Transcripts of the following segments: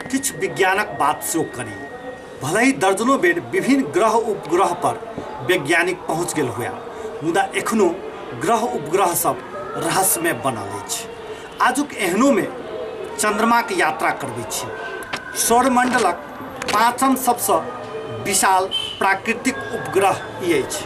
किछ विज्ञानक बात से करी। भले ही दर्जनों बेर विभिन्न ग्रह उपग्रह पर वैज्ञानिक पहुँच गेल हुआ, मुदा एखनो ग्रह उपग्रह सब रहस्यमय बनल अछि। आजुक एहनो में चंद्रमा के यात्रा करबे छी। सौरमंडलक पाँचम सबसे विशाल प्राकृतिक उपग्रह ई अछि।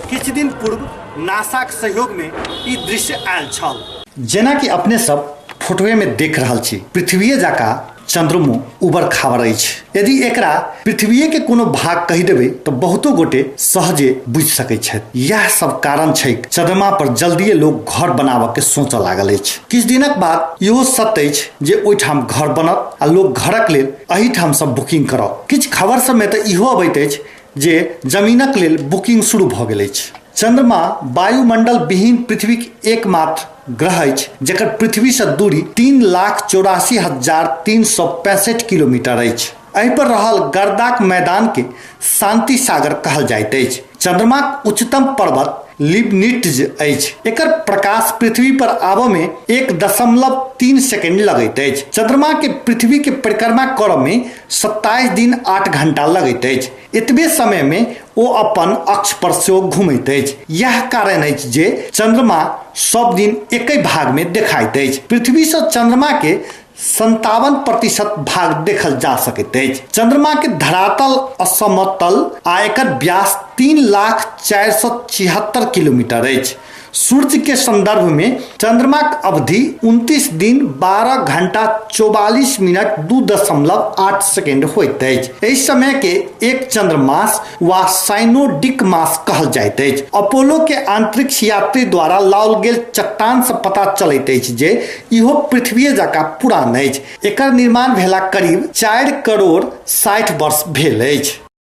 किछ दिन पूर्व नासा के सहयोग में ई दृश्य आयल छल। जेना कि अपने सब फोटोए में देख रहल छी, पृथ्वी जकाँ चंद्रमो उबर खाबर अछि। यदि एकरा पृथ्वी के कोनो भाग कहि देबै तो बहुतो गोटे सहजे बुझि सकै छथि। यह सब कारण छै चंद्रमा पर जल्दिए लोग घर बनाबऽ के सोचऽ लागल अछि। किछ दिनक बाद इहो सत्य अछि जे ओहिठाम घर बनत आ लोग घरक लेल एहिठाम सब बुकिंग करत। किछ खबर सब में तो इहो अबैत अछि जे जमीनक लेल बुकिंग शुरू भऽ गेल अछि। चंद्रमा वायुमंडल विहीन पृथ्वी के एकमात्र ग्रह अछि जेकर पृथ्वी से दूरी 3,84,365 किलोमीटर अछि। एहि पर रहल गर्दाक मैदान के शांति सागर कहल जाइत अछि। चंद्रमा के उच्चतम पर्वत लिबनिट्ज अछि। एकर प्रकाश पृथ्वी पर आबऽ में 1.3 सेकेंड लगैत अछि। चंद्रमा के पृथ्वी के परिक्रमा करऽ में 27 दिन 8 घंटा लगैत अछि। एतबे समय में ओ अपन अक्ष पर सेहो घूमैत अछि। यह कारण अछि जे चंद्रमा सब दिन एक भाग में देखाइत अछि। पृथ्वी से चंद्रमा के 57% भाग देखल जा सकैत अछि। चंद्रमा के धरातल असमतल आ एकर व्यास 3,04,76 किलोमीटर अछि। सूर्य के संदर्भ में चंद्रमा के अवधि 29 दिन 12 घंटा 44 मिनट 2.8 सेकेंड होइत अछि। एहि समय के एक चंद्रमास वा साइनोडिक मास कहल जाइत अछि। अपोलो के अंतरिक्ष यात्री द्वारा लाओल गेल चट्टान से पता चलैत अछि जे इहो पृथ्वी जकाँ पुरान अछि। एकर निर्माण भेला करीब 4 करोड़ 60 वर्ष भेल अछि।